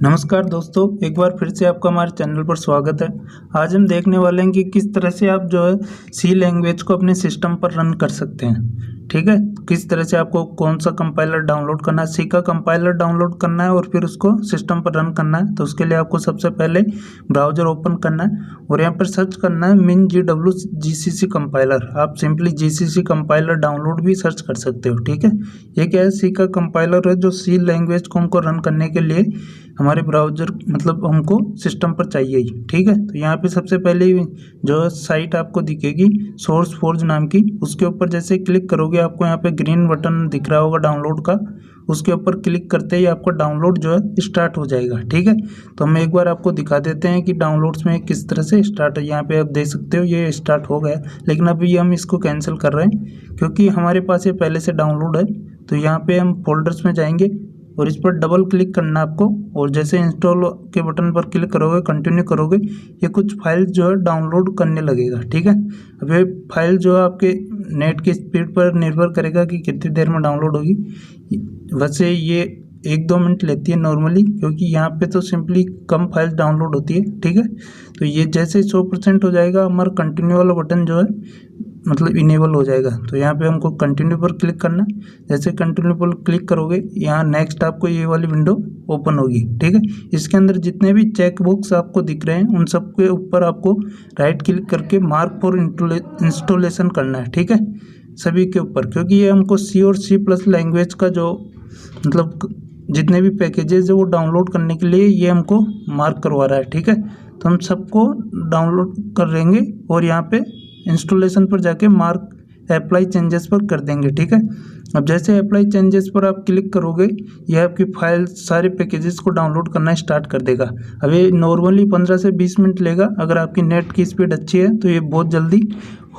नमस्कार दोस्तों, एक बार फिर से आपका हमारे चैनल पर स्वागत है। आज हम देखने वाले हैं कि किस तरह से आप जो है सी लैंग्वेज को अपने सिस्टम पर रन कर सकते हैं। ठीक है, किस तरह से आपको कौन सा कंपाइलर डाउनलोड करना है, सी का कंपाइलर डाउनलोड करना है और फिर उसको सिस्टम पर रन करना है। तो उसके लिए आपको सबसे पहले ब्राउजर ओपन करना है और यहाँ पर सर्च करना है MinGW GCC कंपाइलर। आप सिंपली GCC कंपाइलर डाउनलोड भी सर्च कर सकते हो। ठीक है, ये क्या है, सी का कंपाइलर है जो सी लैंग्वेज को हमको रन करने के लिए हमारे ब्राउज़र मतलब हमको सिस्टम पर चाहिए ही। ठीक है, तो यहाँ पे सबसे पहले जो साइट आपको दिखेगी सोर्स फोर्ज नाम की, उसके ऊपर जैसे क्लिक करोगे आपको यहाँ पे ग्रीन बटन दिख रहा होगा डाउनलोड का। उसके ऊपर क्लिक करते ही आपका डाउनलोड जो है स्टार्ट हो जाएगा। ठीक है, तो हम एक बार आपको दिखा देते हैं कि डाउनलोड्स में किस तरह से स्टार्ट है। यहाँ पे आप देख सकते हो ये स्टार्ट हो गया, लेकिन अभी हम इसको कैंसिल कर रहे हैं क्योंकि हमारे पास ये पहले से डाउनलोड है। तो यहाँ पे हम फोल्डर्स में जाएंगे और इस पर डबल क्लिक करना आपको, और जैसे इंस्टॉल के बटन पर क्लिक करोगे, कंटिन्यू करोगे, ये कुछ फाइल जो है डाउनलोड करने लगेगा। ठीक है, अब ये फाइल जो है आपके नेट की स्पीड पर निर्भर करेगा कि कितनी देर में डाउनलोड होगी। वैसे ये 1-2 मिनट लेती है नॉर्मली, क्योंकि यहाँ पे तो सिंपली कम फाइल डाउनलोड होती है। ठीक है, तो ये जैसे 100% हो जाएगा हमारा कंटिन्यू वाला बटन जो है मतलब इनेबल हो जाएगा। तो यहाँ पे हमको कंटिन्यू पर क्लिक करना है। जैसे कंटिन्यू पर क्लिक करोगे यहाँ नेक्स्ट आपको ये वाली विंडो ओपन होगी। ठीक है, इसके अंदर जितने भी चेक बॉक्स आपको दिख रहे हैं उन सब के ऊपर आपको राइट क्लिक करके मार्क फॉर इंस्टॉलेशन करना है। ठीक है, सभी के ऊपर, क्योंकि ये हमको सी और C+ लैंग्वेज का जो मतलब जितने भी पैकेजेस है वो डाउनलोड करने के लिए ये हमको मार्क करवा रहा है। ठीक है, तो हम सबको डाउनलोड कर लेंगे और यहाँ पे इंस्टॉलेशन पर जाके मार्क अप्लाई चेंजेस पर कर देंगे। ठीक है, अब जैसे अप्लाई चेंजेस पर आप क्लिक करोगे यह आपकी फाइल सारे पैकेजेस को डाउनलोड करना स्टार्ट कर देगा। अब ये नॉर्मली 15 से 20 मिनट लेगा, अगर आपकी नेट की स्पीड अच्छी है तो ये बहुत जल्दी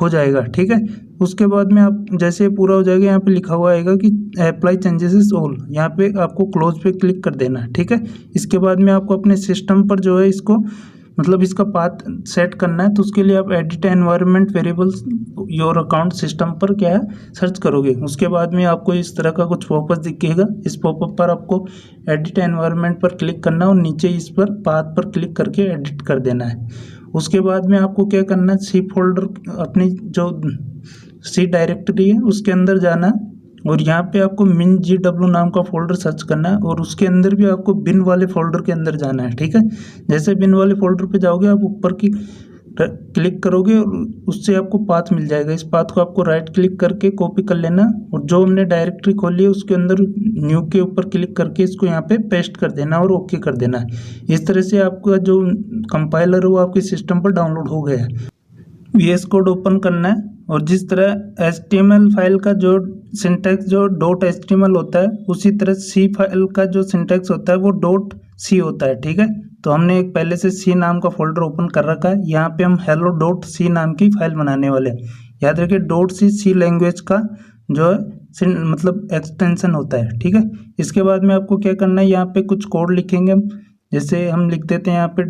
हो जाएगा। ठीक है, उसके बाद में आप जैसे पूरा हो जाएगा यहाँ पे लिखा हुआ आएगा कि अप्लाई चेंजेस इज ऑल, यहाँ पे आपको क्लोज पे क्लिक कर देना है। ठीक है, इसके बाद में आपको अपने सिस्टम पर जो है इसको मतलब इसका पाथ सेट करना है। तो उसके लिए आप edit environment variables your account system पर क्या है सर्च करोगे। उसके बाद में आपको इस तरह का कुछ पॉपअप दिखेगा। इस पॉपअप पर आपको एडिट एनवायरनमेंट पर क्लिक करना है और नीचे इस पर पाथ पर क्लिक करके एडिट कर देना है। उसके बाद में आपको क्या करना है, सी फोल्डर अपनी जो सी डायरेक्टरी है उसके अंदर जाना है और यहाँ पे आपको MinGW नाम का फोल्डर सर्च करना है और उसके अंदर भी आपको बिन वाले फोल्डर के अंदर जाना है। ठीक है, जैसे बिन वाले फोल्डर पे जाओगे आप ऊपर की क्लिक करोगे और उससे आपको पाथ मिल जाएगा। इस पाथ को आपको राइट क्लिक करके कॉपी कर लेना और जो हमने डायरेक्टरी खोली है उसके अंदर न्यू के ऊपर क्लिक करके इसको यहाँ पे पेस्ट कर देना और ओके कर देना है। इस तरह से आपका जो कंपाइलर है वो आपके सिस्टम पर डाउनलोड हो गया है। VS कोड ओपन करना है और जिस तरह HTML फाइल का जो सिंटैक्स जो .html होता है उसी तरह C फाइल का जो सिंटैक्स होता है वो .c होता है। ठीक है, तो हमने एक पहले से C नाम का फोल्डर ओपन कर रखा है। यहाँ पे हम hello.c नाम की फाइल बनाने वाले हैं। याद रखिए .c लैंग्वेज का जो है मतलब एक्सटेंशन होता है। ठीक है, इसके बाद में आपको क्या करना है, यहाँ पे कुछ कोड लिखेंगे हम। जैसे हम लिख देते हैं यहाँ पे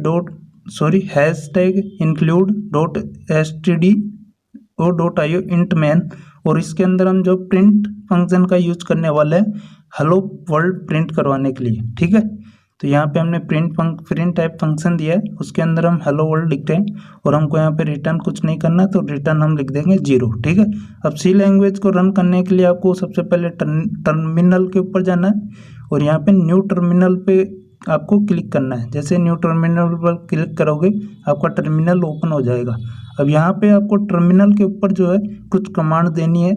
#include.std और .io int main, और इसके अंदर हम जो प्रिंट फंक्शन का यूज करने वाले हैं हेलो वर्ल्ड प्रिंट करवाने के लिए। ठीक है, तो यहाँ पे हमने प्रिंट टाइप फंक्शन दिया है, उसके अंदर हम हेलो वर्ल्ड लिख रहे हैं और हमको यहाँ पे रिटर्न कुछ नहीं करना, तो रिटर्न हम लिख देंगे 0। ठीक है, अब सी लैंग्वेज को रन करने के लिए आपको सबसे पहले टर्मिनल के ऊपर जाना है और यहाँ पे न्यू टर्मिनल पे आपको क्लिक करना है। जैसे न्यू टर्मिनल पर क्लिक करोगे आपका टर्मिनल ओपन हो जाएगा। अब यहाँ पे आपको टर्मिनल के ऊपर जो है कुछ कमांड देनी है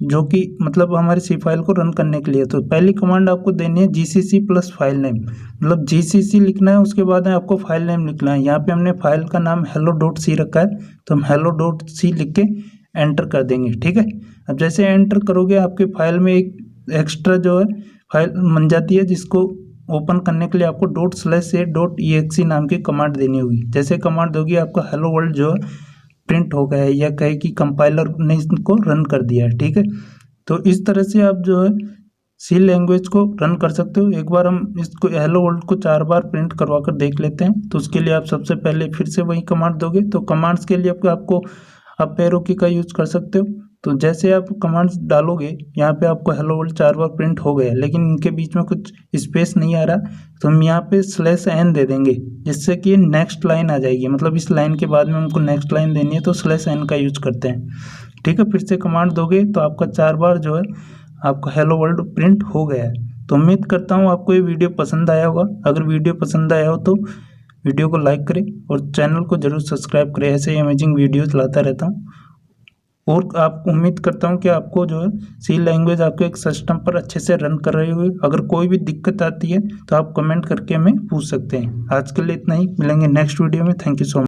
जो कि मतलब हमारी सी फाइल को रन करने के लिए। तो पहली कमांड आपको देनी है GCC प्लस फाइल नेम, मतलब GCC लिखना है, उसके बाद में आपको फाइल नेम लिखना है। यहाँ पे हमने फाइल का नाम hello.c रखा है तो हम hello.c लिख के एंटर कर देंगे। ठीक है, अब जैसे एंटर करोगे आपके फाइल में एक एक्स्ट्रा जो है फाइल बन जाती है जिसको ओपन करने के लिए आपको ./a.exe नाम की कमांड देनी होगी। जैसे कमांड दोगी आपका हेलो वर्ल्ड जो है प्रिंट हो गया है या कहे कि कंपाइलर ने इसको रन कर दिया है। ठीक है, तो इस तरह से आप जो है सी लैंग्वेज को रन कर सकते हो। एक बार हम इसको हेलो वर्ल्ड को 4 बार प्रिंट करवा कर देख लेते हैं। तो उसके लिए आप सबसे पहले फिर से वही कमांड दोगे। तो कमांड्स के लिए आपको अप एरो की का यूज कर सकते हो। तो जैसे आप कमांड्स डालोगे यहाँ पे आपको हेलो वर्ल्ड 4 बार प्रिंट हो गया, लेकिन इनके बीच में कुछ स्पेस नहीं आ रहा, तो हम यहाँ पे /n दे देंगे, जिससे कि नेक्स्ट लाइन आ जाएगी। मतलब इस लाइन के बाद में हमको नेक्स्ट लाइन देनी है तो /n का यूज करते हैं। ठीक है, फिर से कमांड दोगे तो आपका 4 बार जो है आपका हेलो वर्ल्ड प्रिंट हो गया है। तो उम्मीद करता हूँ आपको ये वीडियो पसंद आया होगा। अगर वीडियो पसंद आया हो तो वीडियो को लाइक करें और चैनल को जरूर सब्सक्राइब करें। ऐसे ही अमेजिंग वीडियोस लाता रहता हूँ। और आप उम्मीद करता हूँ कि आपको जो है सी लैंग्वेज आपके एक सिस्टम पर अच्छे से रन कर रही होगी। अगर कोई भी दिक्कत आती है तो आप कमेंट करके हमें पूछ सकते हैं। आज के लिए इतना ही, मिलेंगे नेक्स्ट वीडियो में। Thank you so much.